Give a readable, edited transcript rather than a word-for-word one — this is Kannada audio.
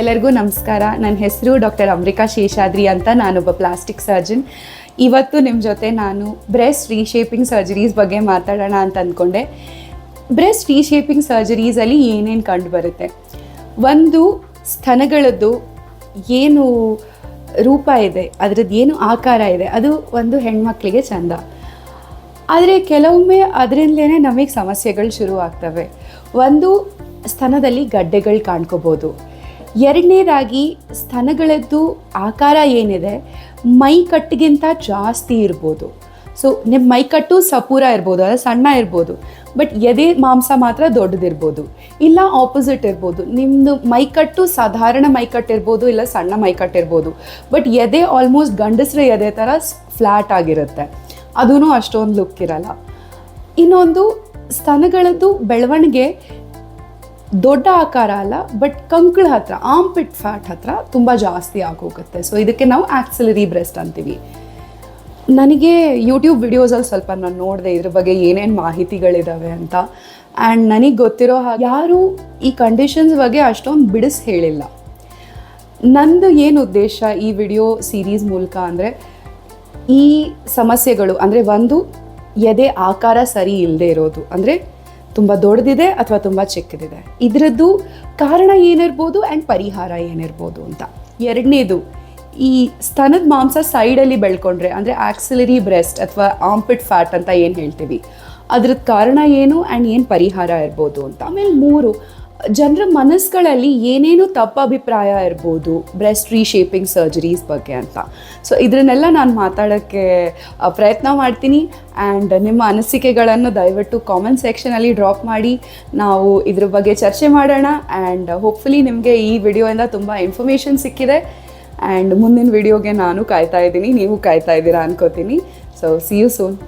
ಎಲ್ಲರಿಗೂ ನಮಸ್ಕಾರ. ನನ್ನ ಹೆಸರು ಡಾಕ್ಟರ್ ಅಮೃಕಾ ಶೇಷಾದ್ರಿ ಅಂತ. ನಾನೊಬ್ಬ ಪ್ಲಾಸ್ಟಿಕ್ ಸರ್ಜನ್. ಇವತ್ತು ನಿಮ್ಮ ಜೊತೆ ನಾನು ಬ್ರೆಸ್ಟ್ ರೀಶೇಪಿಂಗ್ ಸರ್ಜರೀಸ್ ಬಗ್ಗೆ ಮಾತಾಡೋಣ ಅಂತ ಅಂದ್ಕೊಂಡೆ. ಬ್ರೆಸ್ಟ್ ರೀಶೇಪಿಂಗ್ ಸರ್ಜರೀಸಲ್ಲಿ ಏನೇನು ಕಂಡು ಬರುತ್ತೆ? ಒಂದು, ಸ್ತನಗಳದ್ದು ಏನು ರೂಪ ಇದೆ, ಅದರದ್ದು ಏನು ಆಕಾರ ಇದೆ, ಅದು ಒಂದು ಹೆಣ್ಮಕ್ಳಿಗೆ ಚಂದ. ಆದರೆ ಕೆಲವೊಮ್ಮೆ ಅದರಿಂದಲೇ ನಮಗೆ ಸಮಸ್ಯೆಗಳು ಶುರು ಆಗ್ತವೆ. ಒಂದು, ಸ್ತನದಲ್ಲಿ ಗಡ್ಡೆಗಳು ಕಾಣ್ಕೋಬೋದು. ಎರಡನೇದಾಗಿ, ಸ್ತನಗಳದ್ದು ಆಕಾರ ಏನಿದೆ ಮೈಕಟ್ಟಿಗಿಂತ ಜಾಸ್ತಿ ಇರ್ಬೋದು. ಸೊ ನಿಮ್ಮ ಮೈಕಟ್ಟು ಸಪೂರ ಇರ್ಬೋದು, ಅದು ಸಣ್ಣ ಇರ್ಬೋದು, ಬಟ್ ಎದೆ ಮಾಂಸ ಮಾತ್ರ ದೊಡ್ಡದಿರ್ಬೋದು. ಇಲ್ಲ ಆಪೋಸಿಟ್ ಇರ್ಬೋದು, ನಿಮ್ಮದು ಮೈಕಟ್ಟು ಸಾಧಾರಣ ಮೈಕಟ್ಟು ಇರ್ಬೋದು, ಇಲ್ಲ ಸಣ್ಣ ಮೈಕಟ್ಟು ಇರ್ಬೋದು, ಬಟ್ ಎದೆ ಆಲ್ಮೋಸ್ಟ್ ಗಂಡಸರ ಎದೆ ಥರ ಫ್ಲ್ಯಾಟ್ ಆಗಿರುತ್ತೆ, ಅದೂ ಅಷ್ಟೊಂದು ಲುಕ್ ಇರಲ್ಲ. ಇನ್ನೊಂದು, ಸ್ತನಗಳದ್ದು ಬೆಳವಣಿಗೆ ದೊಡ್ಡ ಆಕಾರ ಅಲ್ಲ, ಬಟ್ ಕಂಕಳ ಹತ್ರ, ಆರ್ಮ್ಪಿಟ್ ಫ್ಯಾಟ್ ಹತ್ರ ತುಂಬ ಜಾಸ್ತಿ ಆಗೋಗುತ್ತೆ. ಸೊ ಇದಕ್ಕೆ ನಾವು ಆಕ್ಸಿಲರಿ ಬ್ರೆಸ್ಟ್ ಅಂತೀವಿ. ನನಗೆ ಯೂಟ್ಯೂಬ್ ವಿಡಿಯೋಸಲ್ಲಿ ಸ್ವಲ್ಪ ನಾನು ನೋಡಿದೆ ಇದ್ರ ಬಗ್ಗೆ ಏನೇನು ಮಾಹಿತಿಗಳಿದ್ದಾವೆ ಅಂತ. ಆ್ಯಂಡ್ ನನಗೆ ಗೊತ್ತಿರೋ ಹಾಗೆ ಯಾರೂ ಈ ಕಂಡೀಷನ್ಸ್ ಬಗ್ಗೆ ಅಷ್ಟೊಂದು ಬಿಡಿಸಿ ಹೇಳಿಲ್ಲ. ನಂದು ಏನು ಉದ್ದೇಶ ಈ ವಿಡಿಯೋ ಸೀರೀಸ್ ಮೂಲಕ ಅಂದರೆ, ಈ ಸಮಸ್ಯೆಗಳು ಅಂದರೆ ಒಂದು, ಎದೆ ಆಕಾರ ಸರಿ ಇಲ್ಲದೆ ಇರೋದು, ಅಂದರೆ ತುಂಬ ದೊಡ್ಡದಿದೆ ಅಥವಾ ತುಂಬ ಚಿಕ್ಕದಿದೆ, ಇದರದ್ದು ಕಾರಣ ಏನಿರ್ಬೋದು ಆ್ಯಂಡ್ ಪರಿಹಾರ ಏನಿರ್ಬೋದು ಅಂತ. ಎರಡನೇದು, ಈ ಸ್ತನದ ಮಾಂಸ ಸೈಡಲ್ಲಿ ಬೆಳ್ಕೊಂಡ್ರೆ, ಅಂದರೆ ಆಕ್ಸಿಲರಿ ಬ್ರೆಸ್ಟ್ ಅಥವಾ ಆರ್ಮ್ಪಿಟ್ ಫ್ಯಾಟ್ ಅಂತ ಏನು ಹೇಳ್ತೀವಿ, ಅದ್ರದ್ದು ಕಾರಣ ಏನು ಆ್ಯಂಡ್ ಏನು ಪರಿಹಾರ ಇರ್ಬೋದು ಅಂತ. ಆಮೇಲೆ ಮೂರು, ಜನರ ಮನಸ್ಸುಗಳಲ್ಲಿ ಏನೇನು ತಪ್ಪು ಅಭಿಪ್ರಾಯ ಇರ್ಬೋದು ಬ್ರೆಸ್ಟ್ ರೀಶೇಪಿಂಗ್ ಸರ್ಜರೀಸ್ ಬಗ್ಗೆ ಅಂತ. ಸೊ ಇದನ್ನೆಲ್ಲ ನಾನು ಮಾತಾಡೋಕ್ಕೆ ಪ್ರಯತ್ನ ಮಾಡ್ತೀನಿ. ಆ್ಯಂಡ್ ನಿಮ್ಮ ಅನಿಸಿಕೆಗಳನ್ನು ದಯವಿಟ್ಟು ಕಾಮೆಂಟ್ ಸೆಕ್ಷನಲ್ಲಿ ಡ್ರಾಪ್ ಮಾಡಿ, ನಾವು ಇದ್ರ ಬಗ್ಗೆ ಚರ್ಚೆ ಮಾಡೋಣ. ಆ್ಯಂಡ್ ಹೋಪ್ಫುಲಿ ನಿಮಗೆ ಈ ವಿಡಿಯೋಯಿಂದ ತುಂಬ ಇನ್ಫಾರ್ಮೇಷನ್ ಸಿಕ್ಕಿದೆ. ಆ್ಯಂಡ್ ಮುಂದಿನ ವಿಡಿಯೋಗೆ ನಾನು ಕಾಯ್ತಾ ಇದ್ದೀನಿ, ನೀವು ಕಾಯ್ತಾ ಇದ್ದೀರಾ ಅನ್ಕೋತೀನಿ. So see you soon.